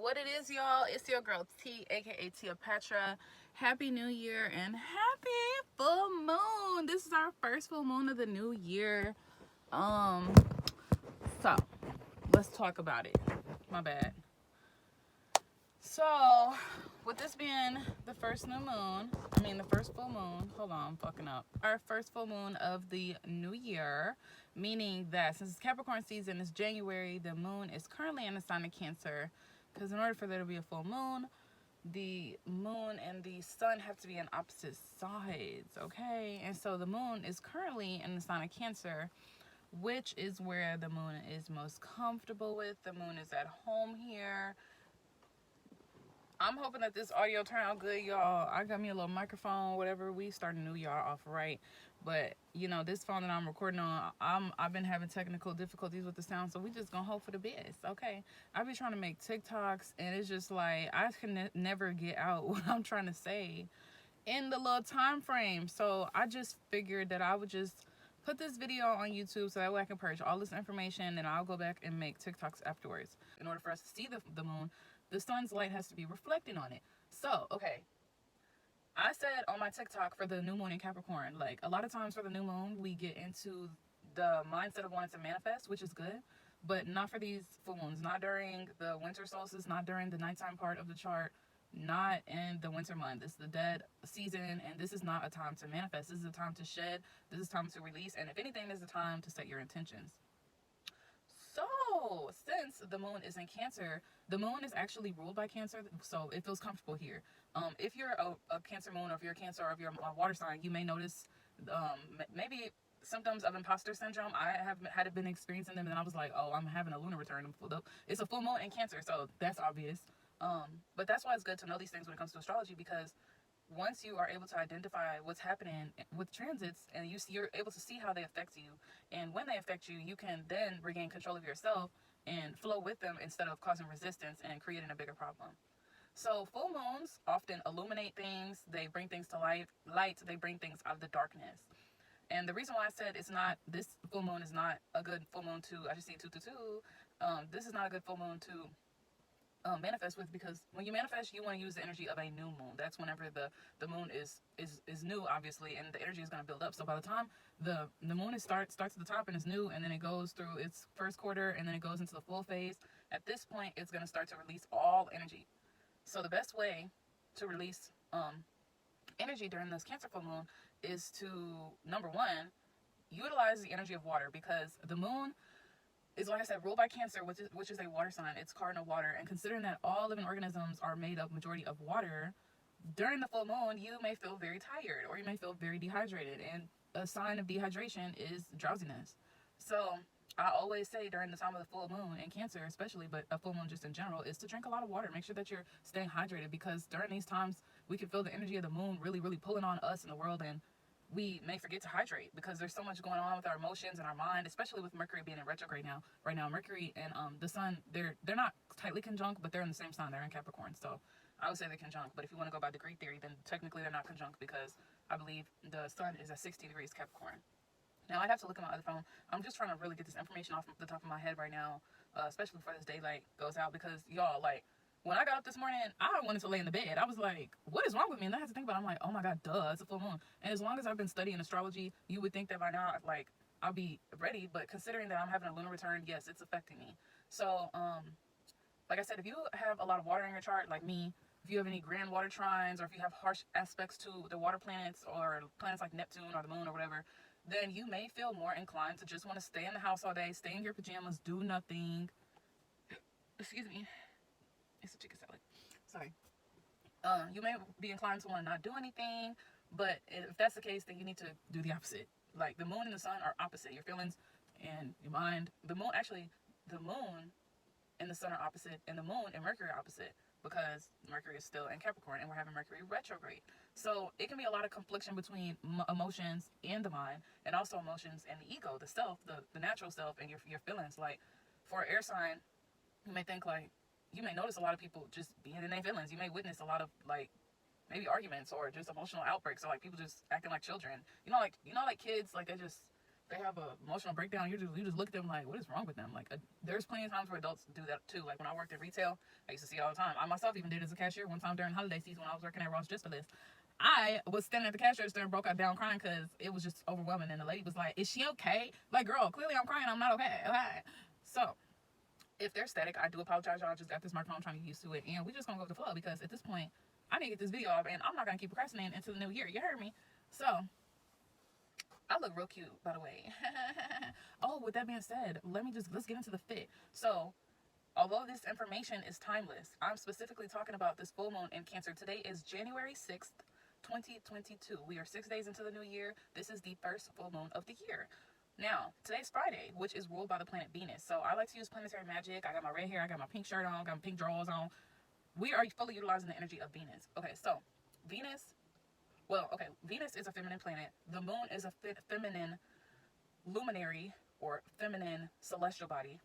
What it is, y'all? It's your girl T, aka Cleopatra. Happy New Year and happy full moon. This is our first full moon of the new year. Um, so let's talk about it. My bad. So, with this being the first the first full moon, hold on, I'm fucking up. Our first full moon of the new year, meaning that since it's Capricorn season, it's January, the moon is currently in the sign of Cancer. Because in order for there to be a full moon, the moon and the sun have to be on opposite sides, okay? And so the moon is currently in the sign of Cancer, which is where the moon is most comfortable with. The moon is at home here. I'm hoping that this audio turn out good, y'all. I got me a little microphone, whatever. We starting the new year off right. But, this phone that I'm recording on, I've been having technical difficulties with the sound, so we just gonna hope for the best, okay? I be trying to make TikToks, and it's just like, I can never get out what I'm trying to say in the little time frame. So I just figured that I would just put this video on YouTube so that way I can purge all this information, and I'll go back and make TikToks afterwards. In order for us to see the moon, the sun's light has to be reflecting on it. So, okay. I said on my TikTok for the new moon in Capricorn, like a lot of times for the new moon, we get into the mindset of wanting to manifest, which is good, but not for these full moons, not during the winter solstice, not during the nighttime part of the chart, not in the winter month. This is the dead season, and this is not a time to manifest. This is a time to shed. This is time to release, and if anything, this is a time to set your intentions. So, since the moon is in Cancer, the moon is actually ruled by Cancer, so it feels comfortable here. If you're a Cancer moon, or if you're a Cancer, or if you're a water sign, you may notice maybe symptoms of imposter syndrome. I have had been experiencing them, and I was like, oh, I'm having a lunar return. It's a full moon in Cancer, so that's obvious. But that's why it's good to know these things when it comes to astrology, because once you are able to identify what's happening with transits, and you're able to see how they affect you, and when they affect you, you can then regain control of yourself and flow with them instead of causing resistance and creating a bigger problem. So full moons often illuminate things. They bring things to light. They bring things out of the darkness. And the reason why I said this full moon is not a good full moon to, I just see 222. This is not a good full moon to manifest with, because when you manifest, you want to use the energy of a new moon. That's whenever the moon is new, obviously, and the energy is going to build up. So by the time the moon starts at the top and is new, and then it goes through its first quarter, and then it goes into the full phase, at this point it's going to start to release all energy. So the best way to release energy during this Cancer full moon is to, number one, utilize the energy of water, because the moon is, like I said, ruled by Cancer, which is a water sign. It's cardinal water, and considering that all living organisms are made up majority of water, during the full moon you may feel very tired, or you may feel very dehydrated, and a sign of dehydration is drowsiness. So I always say during the time of the full moon in Cancer especially, but a full moon just in general, is to drink a lot of water. Make sure that you're staying hydrated, because during these times we can feel the energy of the moon really, really pulling on us in the world, and we may forget to hydrate because there's so much going on with our emotions and our mind, especially with Mercury being in retrograde now. Right now, Mercury and the Sun, they're not tightly conjunct, but they're in the same sign. They're in Capricorn, so I would say they're conjunct. But if you want to go by degree theory, then technically they're not conjunct, because I believe the Sun is at 60 degrees Capricorn. Now I'd have to look at my other phone. I'm just trying to really get this information off the top of my head right now, especially before this daylight goes out, because y'all, like, when I got up this morning, I wanted to lay in the bed. I was like, what is wrong with me? And I had to think about it. I'm like, oh my God, duh, it's a full moon. And as long as I've been studying astrology, you would think that by now, like, I'll be ready. But considering that I'm having a lunar return, yes, it's affecting me. So, like I said, if you have a lot of water in your chart, like me, if you have any grand water trines, or if you have harsh aspects to the water planets, or planets like Neptune or the moon or whatever, then you may feel more inclined to just want to stay in the house all day, stay in your pajamas, do nothing. Excuse me. It's a chicken salad. Sorry. You may be inclined to want to not do anything, but if that's the case, then you need to do the opposite. Like, the moon and the sun are opposite. Your feelings and your mind. The moon and the sun are opposite, and the moon and Mercury are opposite, because Mercury is still in Capricorn, and we're having Mercury retrograde. So it can be a lot of confliction between emotions and the mind, and also emotions and the ego, the self, the natural self, and your feelings. Like, for an air sign, you may think, like, you may notice a lot of people just being in their feelings. You may witness a lot of, like, maybe arguments or just emotional outbreaks, or like people just acting like children. Like kids, like, they just they have a emotional breakdown, you just look at them like, what is wrong with them? Like, there's plenty of times where adults do that too. Like when I worked in retail, I used to see it all the time. I myself even did as a cashier one time during holiday season when I was working at Ross Just List. I was standing at the cash register and broke out down crying because it was just overwhelming. And the lady was like, "Is she okay?" Like, girl, clearly I'm crying. I'm not okay. Okay. So if they're static, I do apologize. Y'all just got this microphone. I'm trying to get used to it, and we just gonna go with the flow because at this point, I need to get this video off, and I'm not gonna keep procrastinating into the new year. You heard me? So I look real cute, by the way. Oh, with that being said, let's get into the fit. So, although this information is timeless, I'm specifically talking about this full moon in Cancer. Today is January 6th, 2022. We are 6 days into the new year. This is the first full moon of the year. Now, today's Friday, which is ruled by the planet Venus. So I like to use planetary magic. I got my red hair, I got my pink shirt on, got my pink drawers on. We are fully utilizing the energy of Venus. Okay, so Venus Venus is a feminine planet. The moon is a feminine luminary or feminine celestial body.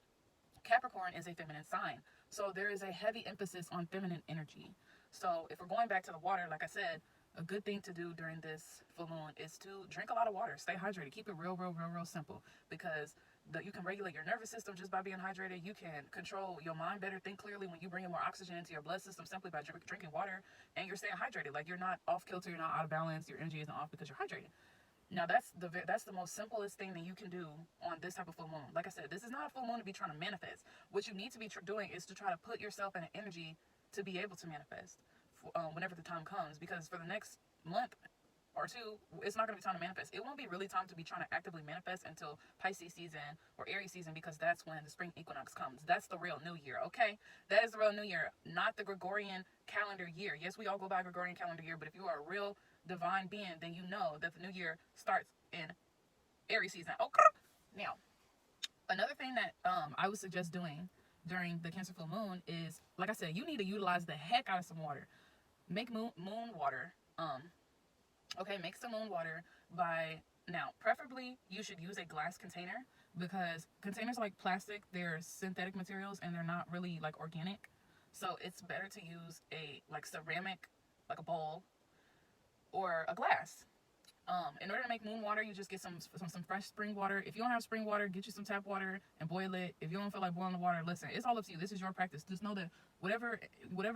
Capricorn is a feminine sign. So there is a heavy emphasis on feminine energy. So if we're going back to the water, like I said, a good thing to do during this full moon is to drink a lot of water. Stay hydrated. Keep it real simple because you can regulate your nervous system just by being hydrated. You can control your mind better, think clearly when you bring in more oxygen into your blood system simply by drinking water, and you're staying hydrated. Like, you're not off kilter, you're not out of balance, your energy isn't off because you're hydrated. Now that's the most simplest thing that you can do on this type of full moon. Like I said, this is not a full moon to be trying to manifest. What you need to be doing is to try to put yourself in an energy to be able to manifest whenever the time comes, because for the next month or two, it's not going to be time to manifest. It won't be really time to be trying to actively manifest until Pisces season or Aries season, because that's when the spring equinox comes. That's the real new year, okay? That is the real new year, not the Gregorian calendar year. Yes, we all go by Gregorian calendar year, but if you are a real divine being, then you know that the new year starts in Aries season. Okay. Now, another thing that I would suggest doing during the Cancer full moon is, like I said, you need to utilize the heck out of some water. Make moon water. Make some moon water preferably you should use a glass container, because containers like plastic, they're synthetic materials and they're not really like organic. So it's better to use a ceramic, like a bowl or a glass. In order to make moon water, you just get some fresh spring water. If you don't have spring water, get you some tap water and boil it. If you don't feel like boiling the water, listen, it's all up to you. This is your practice. Just know that whatever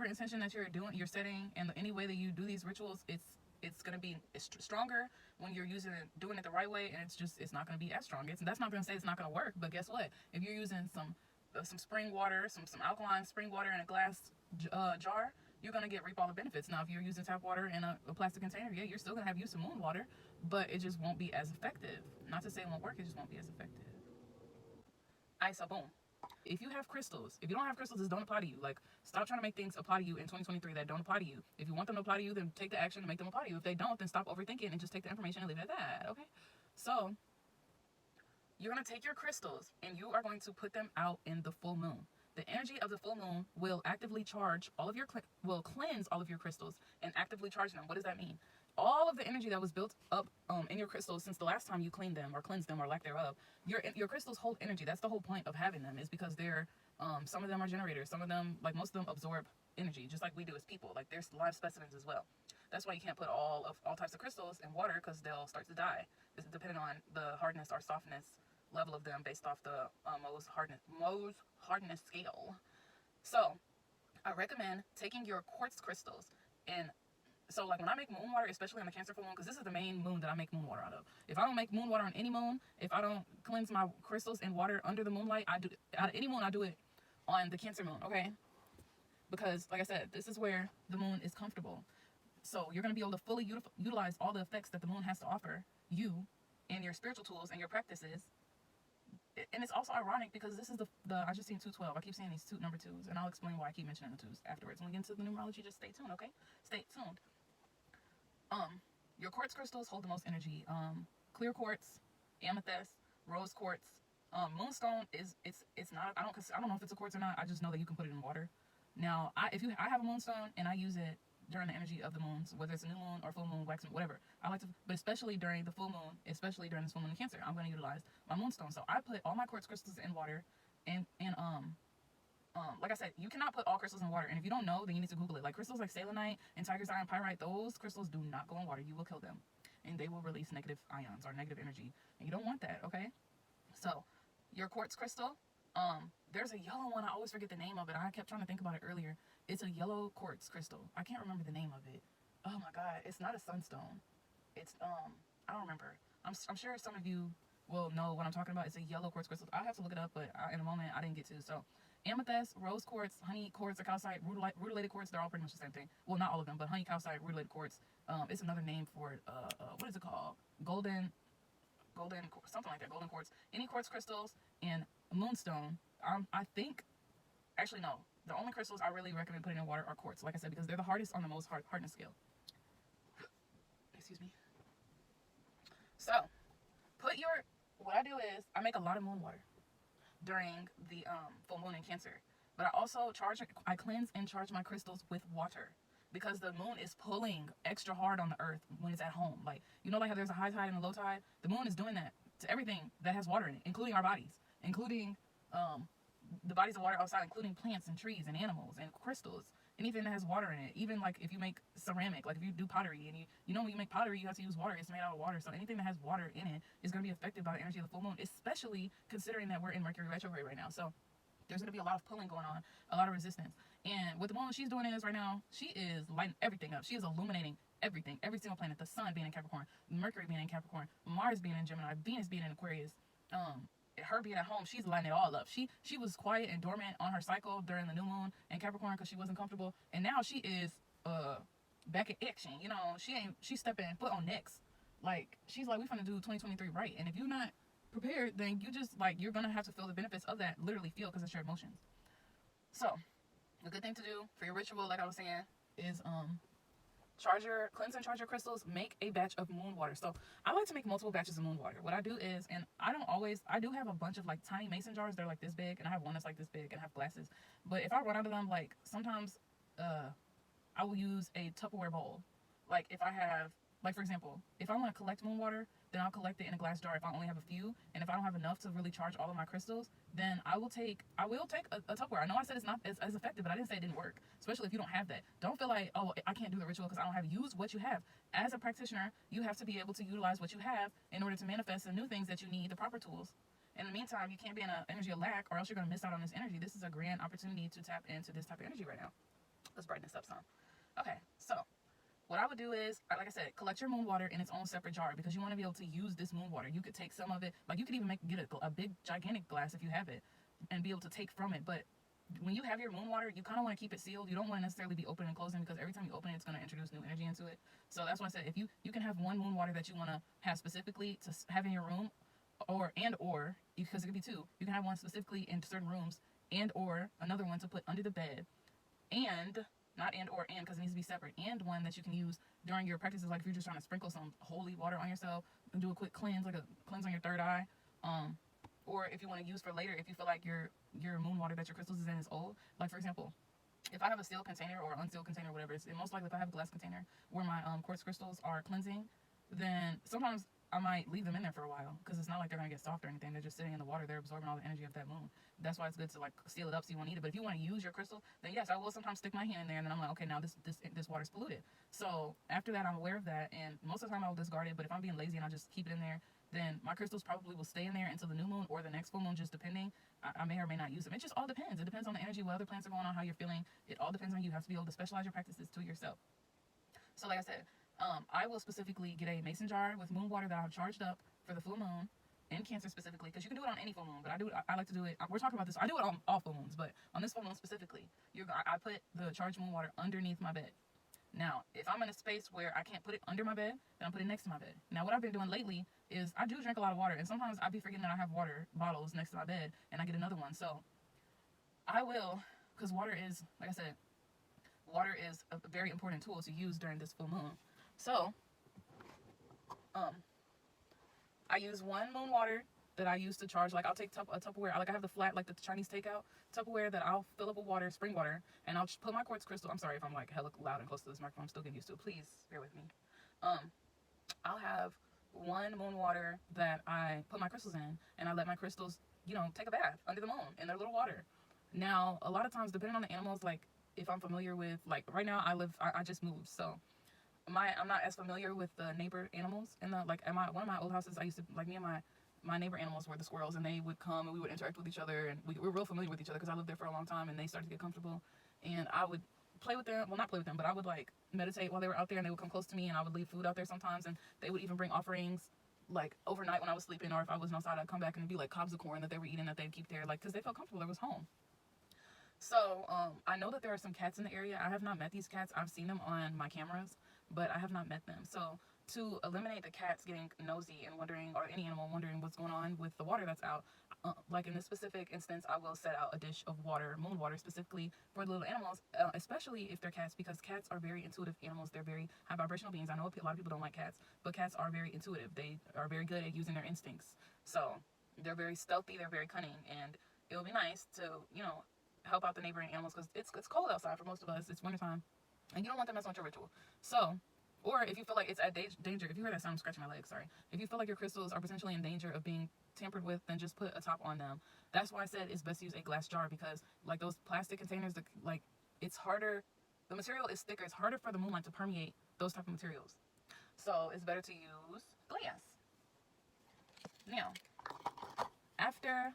intention that you're setting, and any way that you do these rituals, it's gonna be stronger when you're doing it the right way, and it's not gonna be as strong. That's not gonna say it's not gonna work, but guess what? If you're using some spring water, some alkaline spring water in a glass jar, you're gonna reap all the benefits. Now, if you're using tap water in a plastic container, yeah, you're still gonna have use of moon water, but it just won't be as effective. Not to say it won't work, it just won't be as effective. Alright, so boom. If you have crystals, if you don't have crystals, this don't apply to you. Like, stop trying to make things apply to you in 2023 that don't apply to you. If you want them to apply to you, then take the action to make them apply to you. If they don't, then stop overthinking and just take the information and leave it at that. Okay? So you're gonna take your crystals and you are going to put them out in the full moon. The energy of the full moon will actively charge all of will cleanse all of your crystals and actively charge them. What does that mean? All of the energy that was built up in your crystals since the last time you cleaned them or cleansed them or lack thereof, your crystals hold energy. That's the whole point of having them, is because they're some of them are generators. Some of them, like most of them, absorb energy just like we do as people. Like, there's live specimens as well. That's why you can't put all types of crystals in water, because they'll start to die. It's depending on the hardness or softness level of them based off the Mohs hardness scale. So I recommend taking your quartz crystals, and so like when I make moon water, especially on the Cancer full moon, because this is the main moon that I make moon water out of. If I don't make moon water on any moon, if I don't cleanse my crystals in water under the moonlight, I do out of any moon, I do it on the Cancer moon, okay? Because like I said, this is where the moon is comfortable. So you're going to be able to fully utilize all the effects that the moon has to offer you and your spiritual tools and your practices. And it's also ironic because this is I just seen 212. I keep seeing these number twos, and I'll explain why I keep mentioning the twos afterwards. When we get into the numerology, just stay tuned, okay? Stay tuned. Your quartz crystals hold the most energy. Clear quartz, amethyst, rose quartz. Moonstone it's not. I don't know if it's a quartz or not. I just know that you can put it in water. Now, I have a moonstone and I use it during the energy of the moons, whether it's a new moon or full moon, wax moon, whatever. I like to, but especially during the full moon, especially during this full moon in Cancer, I'm going to utilize my moonstone. So I put all my quartz crystals in water, and like I said, you cannot put all crystals in water. And if you don't know, then you need to Google it. Like crystals like selenite and tiger's eye and pyrite, those crystals do not go in water. You will kill them. and they will release negative ions or negative energy, and you don't want that. Okay, so your quartz crystal, there's a yellow one. I always forget the name of it. I kept trying to think about it earlier. It's a yellow quartz crystal. I can't remember the name of it. Oh my god, it's not a sunstone. It's I don't remember. I'm sure some of you will know what I'm talking about. It's a yellow quartz crystal. I have to look it up, but in a moment I didn't get to. So amethyst, rose quartz, honey quartz, or calcite, rutilated quartz, they're all pretty much the same thing. Well, not all of them, but honey, calcite, rutilated quartz. It's another name for what is it called? Golden, something like that. Golden quartz. Any quartz crystals and moonstone. I think, actually no. The only crystals I really recommend putting in water are quartz, like I said, because they're the hardest on the most hardness scale. Excuse me. So, what I do is I make a lot of moon water during the full moon in Cancer, but I cleanse and charge my crystals with water because the moon is pulling extra hard on the earth when it's at home. Like, like how there's a high tide and a low tide? The moon is doing that to everything that has water in it, including our bodies, including the bodies of water outside, including plants and trees and animals and crystals, anything that has water in it. Even like if you make ceramic, like if you do pottery, and when you make pottery, you have to use water. It's made out of water. So anything that has water in it is going to be affected by the energy of the full moon, especially considering that we're in Mercury retrograde right now. So there's going to be a lot of pulling going on, a lot of resistance. And what the moon she's doing is right now, she is lighting everything up. She is illuminating everything, every single planet. The sun being in Capricorn, Mercury being in Capricorn, Mars being in Gemini, Venus being in Aquarius, her being at home, she's lighting it all up. She was quiet and dormant on her cycle during the new moon in Capricorn because she wasn't comfortable, and now she is back in action. She's stepping foot on necks. Like, she's like, we finna do 2023 right, and if you're not prepared, then you're gonna have to feel the benefits of that. Literally feel, because it's your emotions. So a good thing to do for your ritual, like I was saying, is cleanse and charge your crystals. Make a batch of moon water. So I like to make multiple batches of moon water. What I do is, and I do have a bunch of like tiny mason jars. They're like this big, and I have one that's like this big, and I have glasses. But if I run out of them, like sometimes I will use a Tupperware bowl. Like if I have, like for example, if I want to collect moon water, then I'll collect it in a glass jar if I only have a few. And if I don't have enough to really charge all of my crystals, then I will take a Tupperware. I know I said it's not as effective, but I didn't say it didn't work. Especially if you don't have that. Don't feel like, oh, I can't do the ritual because I don't have. Use what you have. As a practitioner, you have to be able to utilize what you have in order to manifest the new things that you need, the proper tools. In the meantime, you can't be in an energy of lack, or else you're going to miss out on this energy. This is a grand opportunity to tap into this type of energy right now. Let's brighten this up some. Okay, so what I would do is, like I said, collect your moon water in its own separate jar, because you want to be able to use this moon water. You could take some of it, like you could even get a big gigantic glass if you have it, and be able to take from it. But when you have your moon water, you kind of want to keep it sealed. You don't want to necessarily be opening and closing, because every time you open it, it's going to introduce new energy into it. So that's why I said, if you can have one moon water that you want to have specifically to have in your room, or because it could be two. You can have one specifically in certain rooms, or another one to put under the bed, because it needs to be separate, and one that you can use during your practices, like if you're just trying to sprinkle some holy water on yourself and do a quick cleanse, like a cleanse on your third eye, or if you want to use for later, if you feel like your moon water that your crystals is in is old. Like for example, if I have a sealed container or unsealed container, whatever, it's most likely if I have a glass container where my quartz crystals are cleansing, then sometimes I might leave them in there for a while, because it's not like they're going to get soft or anything. They're just sitting in the water. They're absorbing all the energy of that moon. That's why it's good to like seal it up so you won't need it. But if you want to use your crystal, then yes, I will sometimes stick my hand in there, and then I'm like, okay, now this water's polluted. So after that, I'm aware of that, and most of the time I'll discard it. But if I'm being lazy and I just keep it in there, then my crystals probably will stay in there until the new moon or the next full moon, just depending. I may or may not use them. It just all depends. It depends on the energy, what other plants are going on, how you're feeling. It all depends on you. You have to be able to specialize your practices to yourself. So like I said, I will specifically get a mason jar with moon water that I've charged up for the full moon in Cancer specifically, because you can do it on any full moon, but I like to do it. We're talking about this. I do it on all full moons, but on this full moon specifically, I put the charged moon water underneath my bed. Now, if I'm in a space where I can't put it under my bed, then I'll put it next to my bed. Now, what I've been doing lately is I do drink a lot of water, and sometimes I'll be forgetting that I have water bottles next to my bed, and I get another one. So I will, because water is, like I said, water is a very important tool to use during this full moon. So I use one moon water that I use to charge. Like I'll take a Tupperware, I have the flat, like the Chinese takeout Tupperware, that I'll fill up with water, spring water, and I'll just put my quartz crystal. I'm sorry if I'm like hella loud and close to this microphone. I'm still getting used to it. Please bear with me. I'll have one moon water that I put my crystals in, and I let my crystals, take a bath under the moon in their little water. Now, a lot of times, depending on the animals, like if I'm familiar with, like right now I just moved, so I'm not as familiar with the neighbor animals in the, like, at one of my old houses. I used to, like, me and my neighbor animals were the squirrels, and they would come and we would interact with each other, and we were real familiar with each other because I lived there for a long time, and they started to get comfortable, and I would play with them. Well, not play with them, but I would like meditate while they were out there, and they would come close to me, and I would leave food out there sometimes, and they would even bring offerings like overnight when I was sleeping, or if I wasn't outside, I'd come back and it'd be like cobs of corn that they were eating that they'd keep there, like, because they felt comfortable. It was home. So I know that there are some cats in the area. I have not met these cats. I've seen them on my cameras, but I have not met them. So to eliminate the cats getting nosy and wondering, or any animal wondering what's going on with the water that's out, like in this specific instance, I will set out a dish of water, moon water specifically for the little animals, especially if they're cats, because cats are very intuitive animals. They're very high vibrational beings. I know a lot of people don't like cats, but cats are very intuitive. They are very good at using their instincts. So they're very stealthy. They're very cunning, and it would be nice to, help out the neighboring animals, because it's cold outside for most of us. It's wintertime, and you don't want them messing with your ritual. So, or if you feel like it's at danger, if you hear that sound, I'm scratching my leg, sorry. If you feel like your crystals are potentially in danger of being tampered with, then just put a top on them. That's why I said it's best to use a glass jar, because like those plastic containers, like, it's harder, the material is thicker, it's harder for the moonlight to permeate those type of materials. So it's better to use glass. Now, after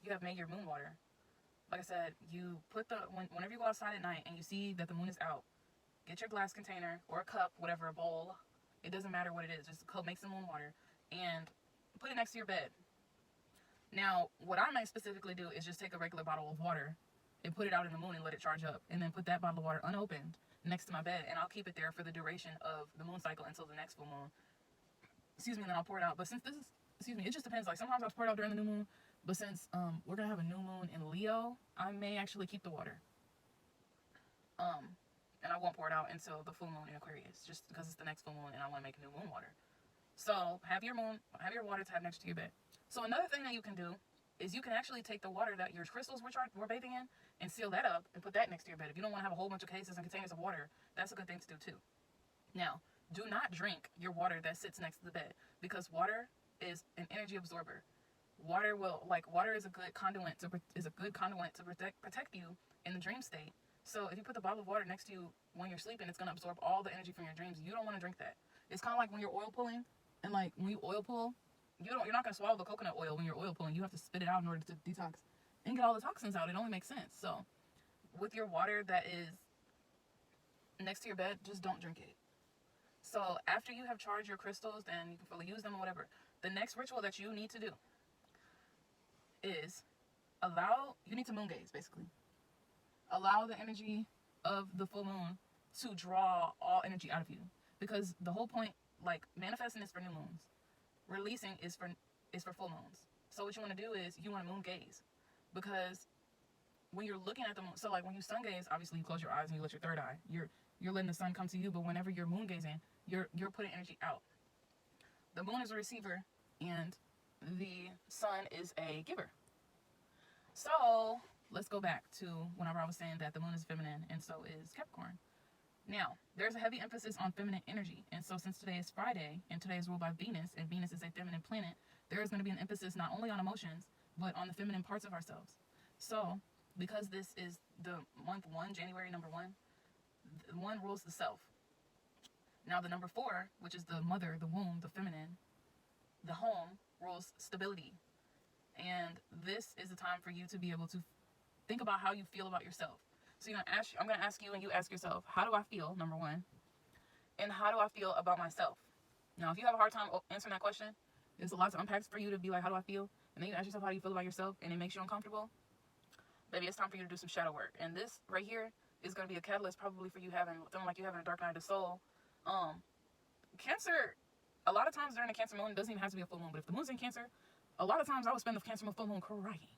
you have made your moon water, like I said, you put whenever you go outside at night and you see that the moon is out, get your glass container or a cup, whatever, a bowl. It doesn't matter what it is. Just make some moon water and put it next to your bed. Now, what I might specifically do is just take a regular bottle of water and put it out in the moon and let it charge up, and then put that bottle of water unopened next to my bed, and I'll keep it there for the duration of the moon cycle until the next full moon. Excuse me, and then I'll pour it out. But since this is, it just depends. Like, sometimes I'll pour it out during the new moon. But since we're going to have a new moon in Leo, I may actually keep the water. And I won't pour it out until the full moon in Aquarius, just because it's the next full moon and I want to make new moon water. So have your water tab next to your bed. So another thing that you can do is you can actually take the water that your crystals were bathing in and seal that up and put that next to your bed. If you don't want to have a whole bunch of cases and containers of water, that's a good thing to do too. Now, do not drink your water that sits next to the bed, because water is an energy absorber. Water is a good conduit to protect you in the dream state. So if you put the bottle of water next to you when you're sleeping, it's going to absorb all the energy from your dreams. You don't want to drink that. It's kind of like when you're oil pulling, and like when you oil pull, you're not going to swallow the coconut oil when you're oil pulling. You have to spit it out in order to detox and get all the toxins out. It only makes sense. So with your water that is next to your bed, just don't drink it. So after you have charged your crystals, then you can fully use them or whatever. The next ritual that you need to do is you need to moon gaze, basically. Allow the energy of the full moon to draw all energy out of you, because the whole point, like, manifesting is for new moons, releasing is for full moons. So what you want to do is you want to moon gaze, because when you're looking at the moon, so like when you sun gaze, obviously you close your eyes and you let your third eye, you're letting the sun come to you, but whenever you're moon gazing, you're putting energy out. The moon is a receiver and the sun is a giver. So let's go back to whenever I was saying that the moon is feminine and so is Capricorn. Now, there's a heavy emphasis on feminine energy. And so since today is Friday and today is ruled by Venus, and Venus is a feminine planet, there is going to be an emphasis not only on emotions, but on the feminine parts of ourselves. So because this is the month 1, January number 1, 1 rules the self. Now the number 4, which is the mother, the womb, the feminine, the home, rules stability. And this is the time for you to be able to think about how you feel about yourself. So I'm going to ask you, and you ask yourself, how do I feel, number 1? And how do I feel about myself? Now, if you have a hard time answering that question, there's a lot to unpack for you to be like, how do I feel? And then you ask yourself, how do you feel about yourself? And it makes you uncomfortable. Baby, it's time for you to do some shadow work. And this right here is going to be a catalyst probably for you feeling like you're having a dark night of the soul. Cancer, a lot of times during the Cancer moon, it doesn't even have to be a full moon, but if the moon's in Cancer, a lot of times I would spend the Cancer moon full moon crying.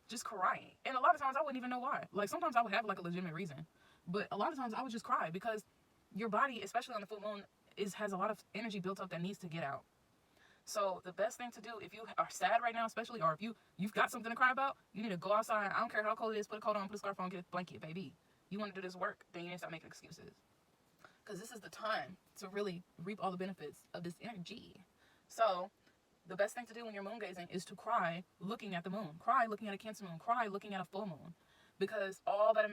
Just crying. And a lot of times I wouldn't even know why. Like, sometimes I would have like a legitimate reason, but a lot of times I would just cry, because your body, especially on the full moon, has a lot of energy built up that needs to get out. So the best thing to do, if you are sad right now especially, or if you've got something to cry about, you need to go outside. I don't care how cold it is, put a coat on, put a scarf on, get a blanket, baby. You want to do this work, then you need to stop making excuses, because this is the time to really reap all the benefits of this energy. So the best thing to do when you're moon gazing is to cry looking at the moon. Cry looking at a Cancer moon. Cry looking at a full moon. Because all that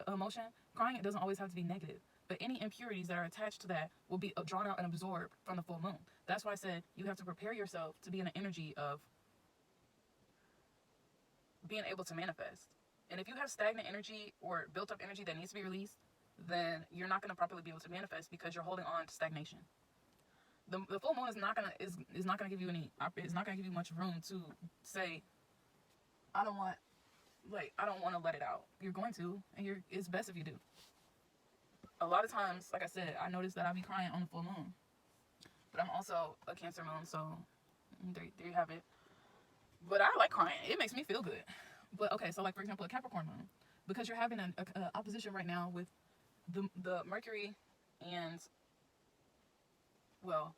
emotion, crying, it doesn't always have to be negative. but any impurities that are attached to that will be drawn out and absorbed from the full moon. That's why I said you have to prepare yourself to be in an energy of being able to manifest. And if you have stagnant energy or built up energy that needs to be released, then you're not going to properly be able to manifest because you're holding on to stagnation. The full moon is not gonna give you any. It's not gonna give you much room to say, I don't want to let it out. You're going to, and it's best if you do. A lot of times, like I said, I notice that I be crying on the full moon, but I'm also a Cancer moon, so there you have it. But I like crying. It makes me feel good. But okay, so like for example, a Capricorn moon, because you're having an opposition right now with the Mercury and, well,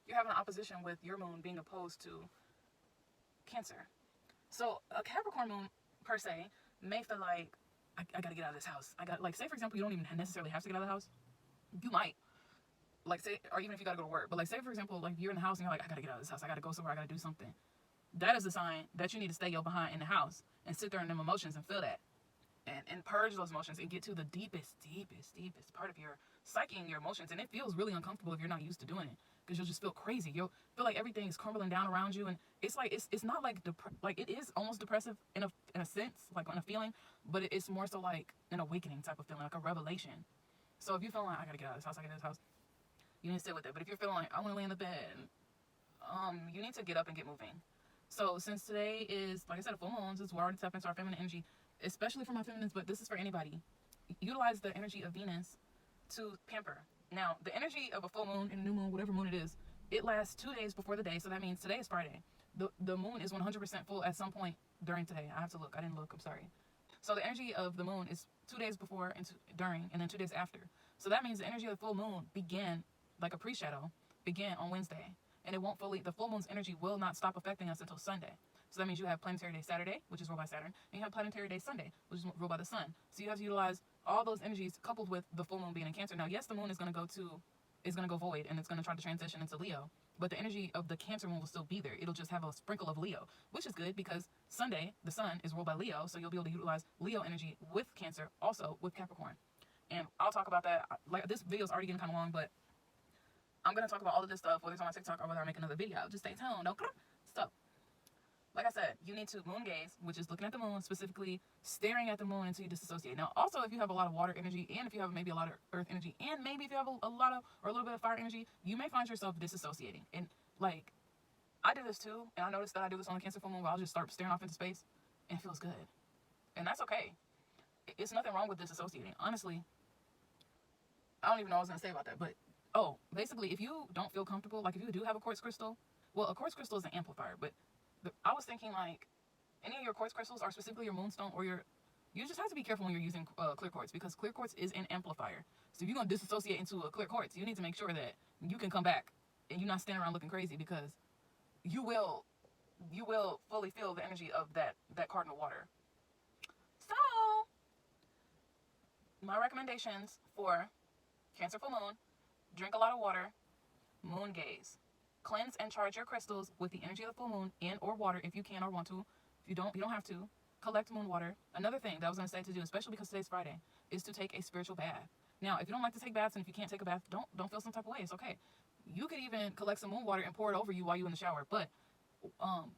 you're having an opposition with your moon being opposed to Cancer. So a Capricorn moon per se may feel like, I gotta get out of this house. Like, say for example, you don't even necessarily have to get out of the house. You might, like, say, or even if you gotta go to work. But like, say for example, like you're in the house and you're like, I gotta get out of this house. I gotta go somewhere. I gotta do something. That is a sign that you need to stay your behind in the house and sit there in them emotions and feel that. And purge those emotions and get to the deepest part of your psyche and your emotions. And it feels really uncomfortable if you're not used to doing it, because you'll just feel crazy. You'll feel like everything is crumbling down around you, and it's like it's not like like it is almost depressive in a sense, like in a feeling, but it's more so like an awakening type of feeling, like a revelation. So if you're feeling like, I gotta get out of this house, I gotta get out of this house, you need to sit with it. But if you're feeling like, I want to lay in the bed, you need to get up and get moving. So since today is, like I said, a full moon, since we're already tapping into our feminine energy, especially for my feminines, but this is for anybody, utilize the energy of Venus to pamper. Now, the energy of a full moon and new moon, whatever moon it is, it lasts 2 days before the day. So that means today is Friday. The moon is 100% full at some point during today. I have to look. I didn't look. I'm sorry. So the energy of the moon is 2 days before and during, and then 2 days after. So that means the energy of the full moon began, like a pre-shadow, began on Wednesday. And it won't fully, the full moon's energy will not stop affecting us until Sunday. So that means you have planetary day Saturday, which is ruled by Saturn, and you have planetary day Sunday, which is ruled by the sun. So you have to utilize all those energies coupled with the full moon being in Cancer. Now, yes, the moon is going to go void, and it's going to try to transition into Leo, but the energy of the Cancer moon will still be there. It'll just have a sprinkle of Leo, which is good because Sunday, the sun is ruled by Leo, so you'll be able to utilize Leo energy with Cancer, also with Capricorn. And I'll talk about that. Like, this video is already getting kind of long, but I'm going to talk about all of this stuff, whether it's on my TikTok or whether I make another video. Just stay tuned. Okay? So, like I said, you need to moon gaze, which is looking at the moon, specifically staring at the moon until you disassociate. Now, also, if you have a lot of water energy, and if you have maybe a lot of earth energy, and maybe if you have a lot of, or a little bit of fire energy, you may find yourself disassociating. And, like, I did this too, and I noticed that I do this on the Cancer full moon, where I'll just start staring off into space, and it feels good. And that's okay. It's nothing wrong with disassociating. Honestly, I don't even know what I was going to say about that, but oh, basically, if you don't feel comfortable, like if you do have a quartz crystal, well, a quartz crystal is an amplifier, but I was thinking like any of your quartz crystals, or specifically your moonstone, or you just have to be careful when you're using clear quartz, because clear quartz is an amplifier. So if you're going to disassociate into a clear quartz, you need to make sure that you can come back and you're not standing around looking crazy, because you will fully feel the energy of that cardinal water. So, my recommendations for Cancer full moon: drink a lot of water, moon gaze, cleanse and charge your crystals with the energy of the full moon and or water if you can or want to. If you don't have to. Collect moon water. Another thing that I was going to say to do, especially because today's Friday, is to take a spiritual bath. Now, if you don't like to take baths, and if you can't take a bath, don't feel some type of way. It's okay. You could even collect some moon water and pour it over you while you're in the shower. But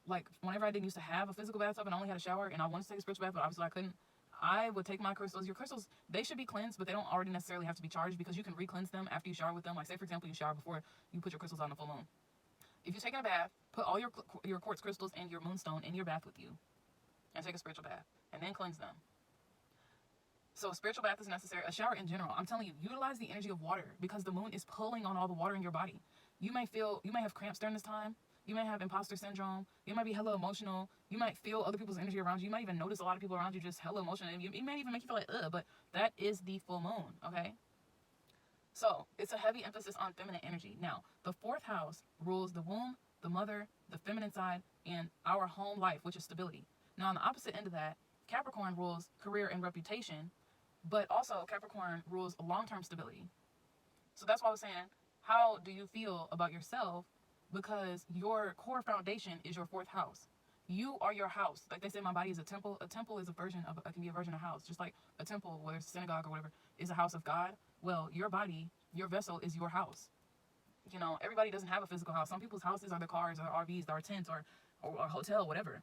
like whenever I didn't used to have a physical bathtub and I only had a shower and I wanted to take a spiritual bath, but obviously I couldn't, I would take my crystals. Your crystals, they should be cleansed, but they don't already necessarily have to be charged, because you can re-cleanse them after you shower with them. Like, say, for example, you shower before you put your crystals on the full moon. If you're taking a bath, put all your quartz crystals and your moonstone in your bath with you, and take a spiritual bath, and then cleanse them. So a spiritual bath is necessary. A shower in general. I'm telling you, utilize the energy of water, because the moon is pulling on all the water in your body. You may have cramps during this time. You may have imposter syndrome. You might be hella emotional. You might feel other people's energy around you. You might even notice a lot of people around you just hella emotional. It may even make you feel like, ugh, but that is the full moon, okay? So, it's a heavy emphasis on feminine energy. Now, the 4th house rules the womb, the mother, the feminine side, and our home life, which is stability. Now, on the opposite end of that, Capricorn rules career and reputation, but also Capricorn rules long-term stability. So that's why I was saying, how do you feel about yourself? Because your core foundation is your 4th house. You are your house. Like they say, my body is a temple. A temple is a version of, it can be a version of a house. Just like a temple, whether it's a synagogue or whatever, is a house of God. Well, your body, your vessel is your house. You know, everybody doesn't have a physical house. Some people's houses are their cars, or RVs, or tents, or a hotel, whatever.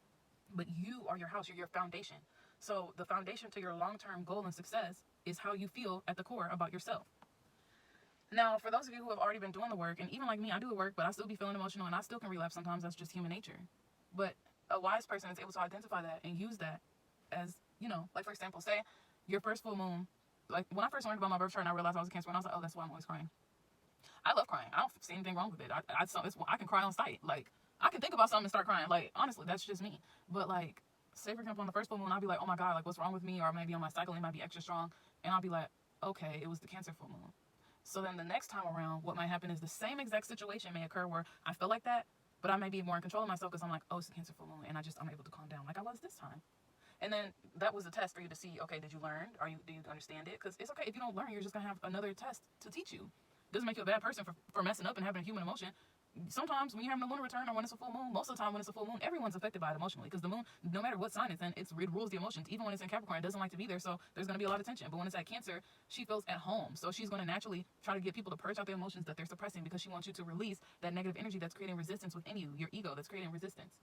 But you are your house. You're your foundation. So the foundation to your long-term goal and success is how you feel at the core about yourself. Now, for those of you who have already been doing the work, and even like me, I do the work, but I still be feeling emotional, and I still can relapse sometimes. That's just human nature. But a wise person is able to identify that and use that as, you know, like for example, say your first full moon. Like when I first learned about my birth chart and I realized I was a Cancer, and I was like, oh, that's why I'm always crying. I love crying. I don't see anything wrong with it. I can cry on sight. Like I can think about something and start crying. Like honestly, that's just me. But like, say for example, on the first full moon, I'll be like, oh my God, like what's wrong with me? Or maybe on my cycle, it might be extra strong, and I'll be like, okay, it was the Cancer full moon. So then the next time around, what might happen is the same exact situation may occur where I feel like that, but I may be more in control of myself because I'm like, oh, it's the Cancer full moon, and I'm able to calm down like I was this time. And then that was a test for you to see, okay, did you learn? Do you understand it? Because it's okay if you don't learn, you're just gonna have another test to teach you. Doesn't make you a bad person for messing up and having a human emotion. Sometimes when you're having a lunar return or when it's a full moon, most of the time when it's a full moon, everyone's affected by it emotionally because the moon, no matter what sign it's in, it rules the emotions. Even when it's in Capricorn, it doesn't like to be there, so there's going to be a lot of tension. But when it's at Cancer, she feels at home, so she's going to naturally try to get people to purge out the emotions that they're suppressing because she wants you to release that negative energy that's creating resistance within you, your ego that's creating resistance.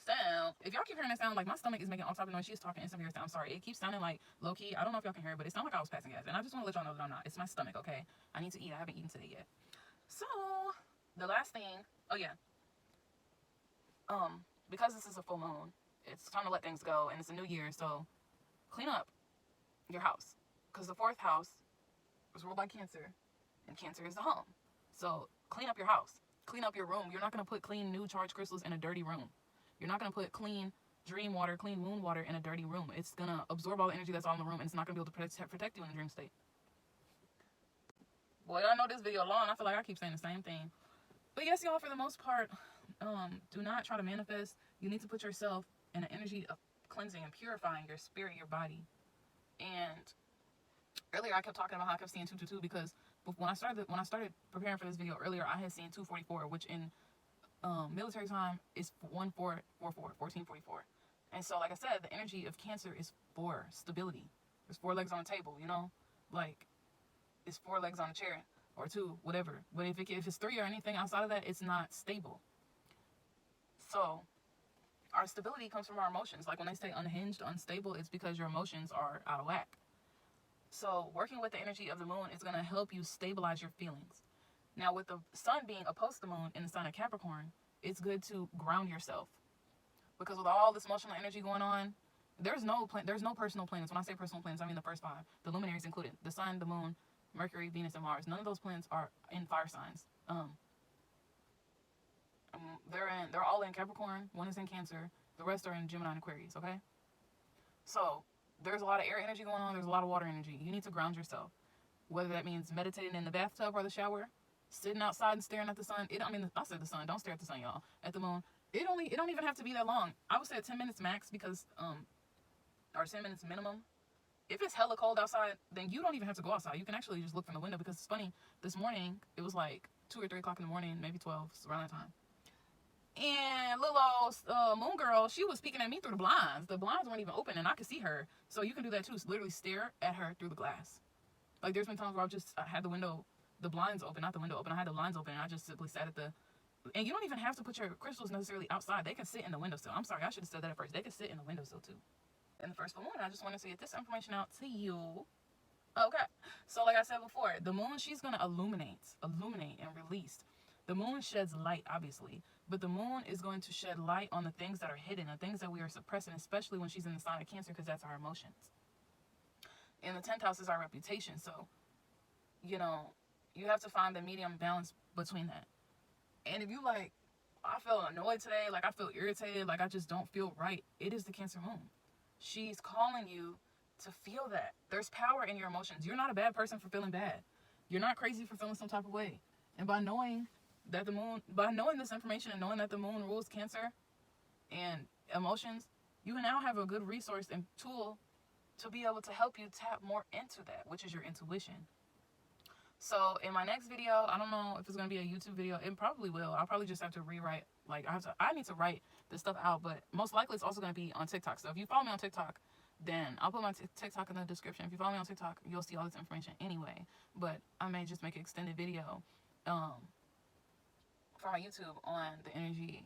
So, if y'all keep hearing that sound, like my stomach is making all type of noise. She's talking in some ears. I'm sorry. It keeps sounding like low key. I don't know if y'all can hear it, but it sounds like I was passing gas. And I just want to let y'all know that I'm not. It's my stomach, okay? I need to eat. I haven't eaten today yet. So, the last thing, oh yeah. Because this is a full moon, it's time to let things go, and it's a new year, so clean up your house. Because the 4th house was ruled by Cancer, and Cancer is the home. So, clean up your house. Clean up your room. You're not going to put clean, new charged crystals in a dirty room. You're not going to put clean dream water, clean moon water in a dirty room. It's going to absorb all the energy that's all in the room, and it's not going to be able to protect you in the dream state. Boy, I know this video long. I feel like I keep saying the same thing. But yes, y'all, for the most part, do not try to manifest. You need to put yourself in an energy of cleansing and purifying your spirit, your body. And earlier I kept talking about how I kept seeing 222 because when I started preparing for this video earlier, I had seen 244, which in military time is 1444. And so, like I said, the energy of Cancer is for stability. There's 4 legs on the table, you know, like it's 4 legs on a chair or 2, whatever. But if it's 3 or anything outside of that, it's not stable. So our stability comes from our emotions. Like when they say unhinged, unstable, it's because your emotions are out of whack. So working with the energy of the moon is going to help you stabilize your feelings. Now, with the sun being opposed to the moon in the sign of Capricorn, it's good to ground yourself. Because with all this emotional energy going on, there's no personal planets. When I say personal planets, I mean the first 5. The luminaries included. The sun, the moon, Mercury, Venus, and Mars. None of those planets are in fire signs. They're all in Capricorn. 1 is in Cancer. The rest are in Gemini and Aquarius, okay? So there's a lot of air energy going on. There's a lot of water energy. You need to ground yourself. Whether that means meditating in the bathtub or the shower, sitting outside and staring at the sun. I said the sun. Don't stare at the sun, y'all. At the moon. It don't even have to be that long. I would say 10 minutes max because, or 10 minutes minimum. If it's hella cold outside, then you don't even have to go outside. You can actually just look from the window because it's funny. This morning, it was like 2 or 3 o'clock in the morning, maybe 12, around that time. And little old moon girl, she was peeking at me through the blinds. The blinds weren't even open and I could see her. So you can do that too. Literally stare at her through the glass. Like there's been times where I had the blinds open, not the window open. I had the blinds open and I just simply sat at and you don't even have to put your crystals necessarily outside. They can sit in the windowsill. I'm sorry, I should have said that at first. They can sit in the windowsill too. In the first full moon, I just wanted to get this information out to you. Okay, so like I said before, the moon, she's going to illuminate and release. The moon sheds light, obviously, but the moon is going to shed light on the things that are hidden, the things that we are suppressing, especially when she's in the sign of Cancer, because that's our emotions. And the 10th house is our reputation, so, you know, you have to find the medium balance between that. And if you like, I feel annoyed today, like I feel irritated, like I just don't feel right, it is the Cancer moon. She's calling you to feel that. There's power in your emotions. You're not a bad person for feeling bad. You're not crazy for feeling some type of way. And by knowing this information and knowing that the moon rules Cancer and emotions, you now have a good resource and tool to be able to help you tap more into that, which is your intuition. So in my next video, I don't know if it's gonna be a YouTube video. It probably will. I'll probably just have to rewrite. Like I need to write this stuff out. But most likely, it's also gonna be on TikTok. So if you follow me on TikTok, then I'll put my TikTok in the description. If you follow me on TikTok, you'll see all this information anyway. But I may just make an extended video, for my YouTube on the energy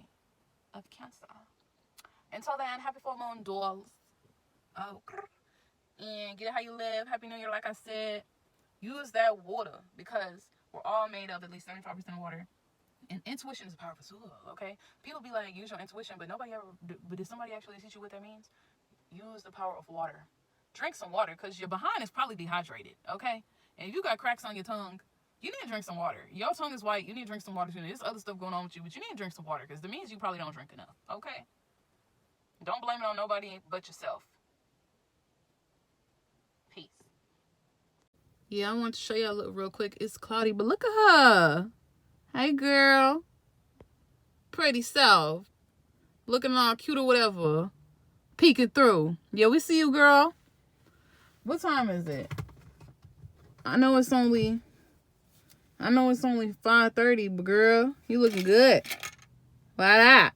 of Cancer. Until then, happy full moon, dolls. Oh, and get it how you live. Happy New Year, like I said. Use that water, because we're all made of at least 75% water. And intuition is a powerful tool, okay? People be like, use your intuition, but did somebody actually teach you what that means? Use the power of water. Drink some water, because your behind is probably dehydrated, okay? And if you got cracks on your tongue, you need to drink some water. Your tongue is white. You need to drink some water too. There's other stuff going on with you, but you need to drink some water, because it means you probably don't drink enough, okay? Don't blame it on nobody but yourself. Peace. Yeah, I want to show y'all a little real quick. It's cloudy, but look at her. Hey, girl. Pretty self. Looking all cute or whatever. Peeking through. Yeah, we see you, girl. What time is it? I know it's only 5:30, but girl, you looking good. Why that?